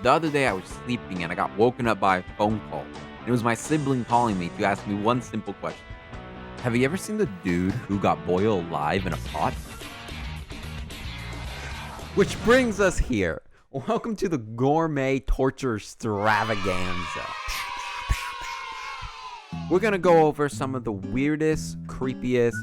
The other day I was sleeping and I got woken up by a phone call. It was my sibling calling me to ask me one simple question. Have you ever seen the dude who got boiled alive in a pot? Which brings us here. Welcome to the gourmet torture extravaganza. We're gonna go over some of the weirdest, creepiest,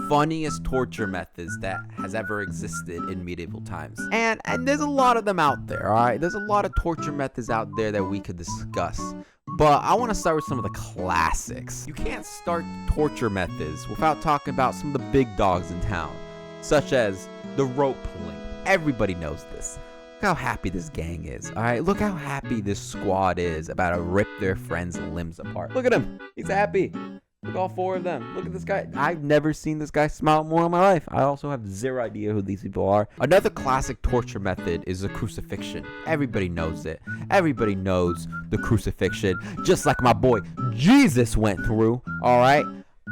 funniest torture methods that has ever existed in medieval times. And there's a lot of them out there, alright? There's a lot of torture methods out there that we could discuss. But I want to start with some of the classics. You can't start torture methods without talking about some of the big dogs in town, such as the rope pulling. Everybody knows this. Look how happy this gang is, alright? Look how happy this squad is about to rip their friends' limbs apart. Look at him. He's happy. Look at all four of them. Look at this guy. I've never seen this guy smile more in my life. I also have zero idea who these people are. Another classic torture method is the crucifixion. Everybody knows it. Everybody knows the crucifixion, just like my boy Jesus went through, alright?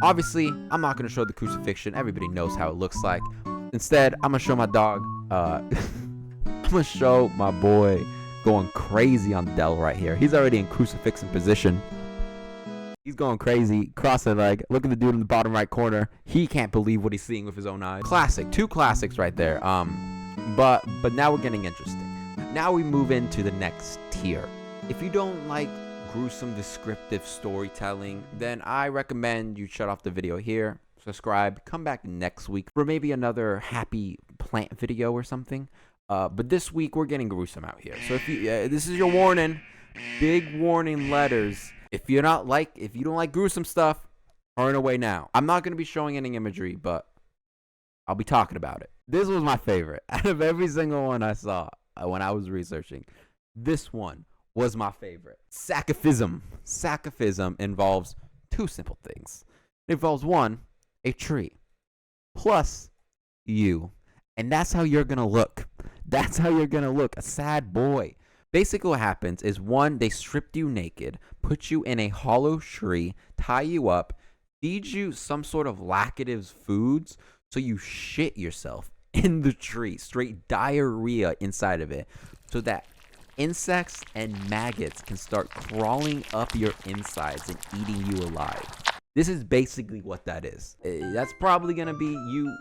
Obviously, I'm not going to show the crucifixion. Everybody knows how it looks like. Instead, I'm going to show my dog, I'm going to show my boy going crazy on the Dell right here. He's already in crucifixing position. He's going crazy, crossing leg. Look at the dude in the bottom right corner. He can't believe what he's seeing with his own eyes. Classic, two classics right there. But now we're getting interesting. Now we move into the next tier. If you don't like gruesome descriptive storytelling, then I recommend you shut off the video here, subscribe, come back next week for maybe another happy plant video or something. But this week we're getting gruesome out here. So if you, this is your warning, big warning letters. If you don't like gruesome stuff, turn away now. I'm not going to be showing any imagery, but I'll be talking about it. This was my favorite. Out of every single one I saw when I was researching, this one was my favorite. Sacrificism. Sacrificism involves two simple things. It involves one, a tree, plus you. And that's how you're going to look. That's how you're going to look. A sad boy. Basically what happens is, one, they strip you naked, put you in a hollow tree, tie you up, feed you some sort of laxative foods, so you shit yourself in the tree, straight diarrhea inside of it, so that insects and maggots can start crawling up your insides and eating you alive. This is basically what that is. That's probably going to be you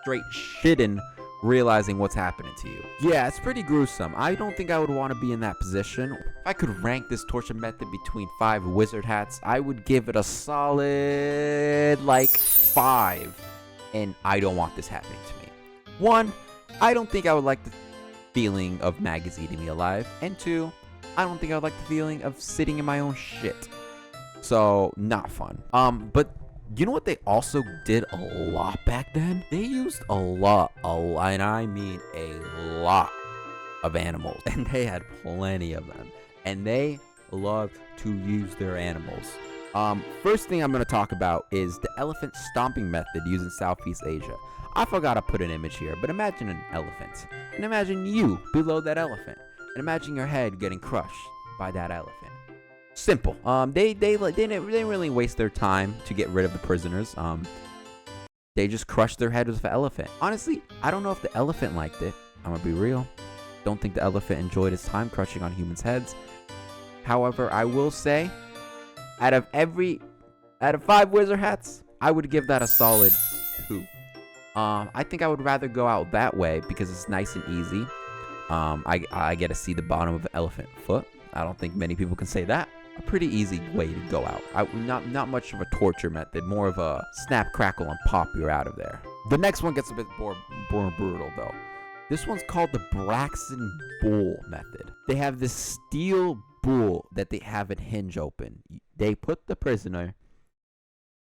straight shitting, realizing what's happening to you. Yeah, it's pretty gruesome. I don't think I would want to be in that position. If I could rank this torture method between 5 wizard hats, I would give it a solid, 5. And I don't want this happening to me. 1, I don't think I would like the feeling of maggots eating me alive. And 2, I don't think I would like the feeling of sitting in my own shit. So, not fun. But you know what they also did a lot back then? They used a lot, and I mean a lot of animals. And they had plenty of them. And they loved to use their animals. First thing I'm going to talk about is the elephant stomping method used in Southeast Asia. I forgot to put an image here, but imagine an elephant. And imagine you below that elephant. And imagine your head getting crushed by that elephant. Simple. They didn't really waste their time to get rid of the prisoners. They just crushed their head with the elephant. Honestly, I don't know if the elephant liked it. I'm gonna be real. Don't think the elephant enjoyed his time crushing on humans' heads. However, I will say, out of 5 wizard hats, I would give that a solid 2. I think I would rather go out that way because it's nice and easy. I get to see the bottom of an elephant foot. I don't think many people can say that. A pretty easy way to go out. Not much of a torture method, more of a snap, crackle, and pop, you're out of there. The next one gets a bit more brutal, though. This one's called the Braxton Bull method. They have this steel bull that they have it hinge open. They put the prisoner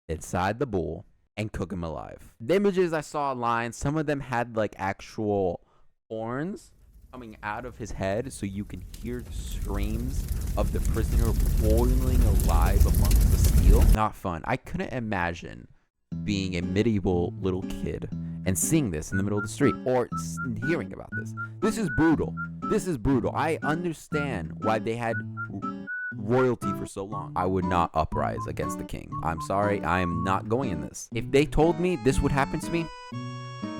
inside the bull and cook him alive. The images I saw online, some of them had actual horns coming out of his head, so you can hear the screams of the prisoner boiling alive amongst the steel. Not fun. I couldn't imagine being a medieval little kid and seeing this in the middle of the street, or hearing about this. This is brutal. This is brutal. I understand why they had royalty for so long. I would not uprise against the king. I'm sorry, I am not going in this. If they told me this would happen to me,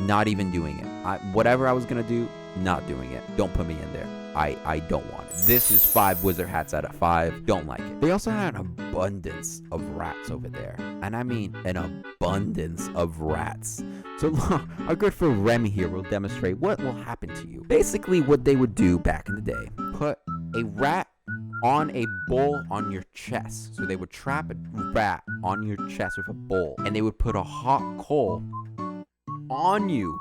not even doing it. Whatever I was gonna do, Not doing it. Don't put me in there. I don't want it. This is 5 wizard hats out of 5. Don't like it. They also had an abundance of rats over there. And I mean an abundance of rats. So our good friend Remy here will demonstrate what will happen to you. Basically what they would do back in the day. Put a rat on a bowl on your chest. So they would trap a rat on your chest with a bowl. And they would put a hot coal on you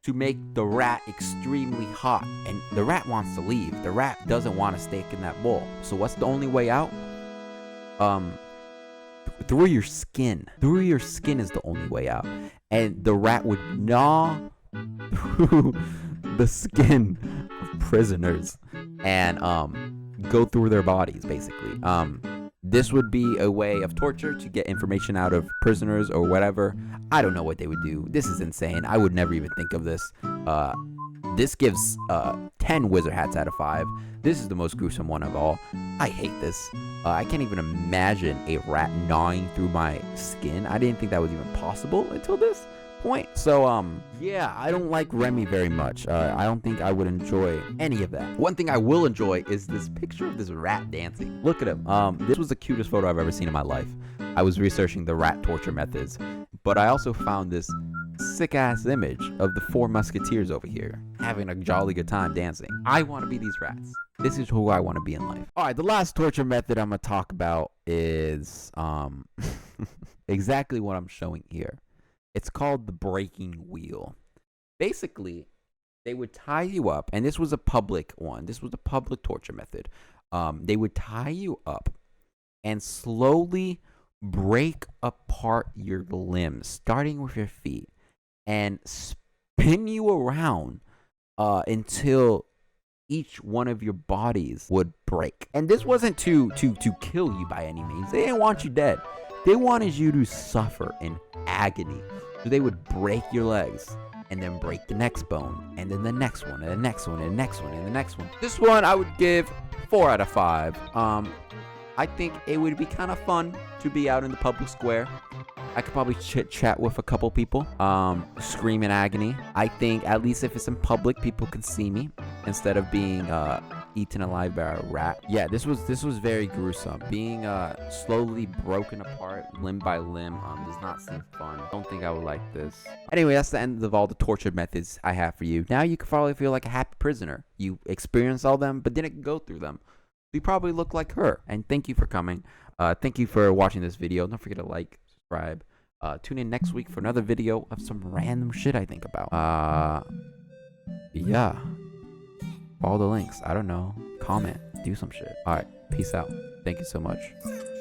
to make the rat extremely hot. And the rat wants to leave. The rat doesn't want to stay in that bowl. So what's the only way out? Through your skin. Through your skin is the only way out. And the rat would gnaw through the skin of prisoners and go through their bodies, basically. This would be a way of torture to get information out of prisoners or whatever. I don't know what they would do. This is insane. I would never even think of this. This gives 10 wizard hats out of 5. This is the most gruesome one of all. I hate this. I can't even imagine a rat gnawing through my skin. I didn't think that was even possible until this point. So yeah, I don't like Remy very much. I don't think I would enjoy any of that. One thing I will enjoy is this picture of this rat dancing. Look at him. This was the cutest photo I've ever seen in my life. I was researching the rat torture methods, but I also found this sick ass image of the 4 musketeers over here having a jolly good time dancing. I want to be these rats. This is who I want to be in life. All right, the last torture method I'm gonna talk about is exactly what I'm showing here. It's called the breaking wheel. Basically, they would tie you up, and this was a public one. This was a public torture method. They would tie you up and slowly break apart your limbs, starting with your feet, and spin you around until each one of your bodies would break. And this wasn't to kill you by any means. They didn't want you dead. They wanted you to suffer in agony. So they would break your legs and then break the next bone, and then the next one, and the next one, and the next one, and the next one. This one I would give 4 out of 5. I think it would be kind of fun to be out in the public square. I could probably chit-chat with a couple people, scream in agony. I think at least if it's in public, people can see me instead of being eaten alive by a rat. Yeah, this was very gruesome. Being slowly broken apart limb by limb does not seem fun. Don't think I would like this. Anyway, that's the end of all the torture methods I have for you. Now you can probably feel like a happy prisoner. You experienced all them, but didn't go through them. You probably look like her. And thank you for coming. Thank you for watching this video. Don't forget to like, subscribe. Tune in next week for another video of some random shit I think about. Yeah. Follow the links. I don't know. Comment. Do some shit. Alright. Peace out. Thank you so much.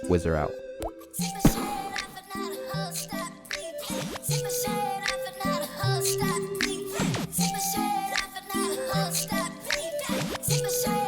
Wizard out. Stop.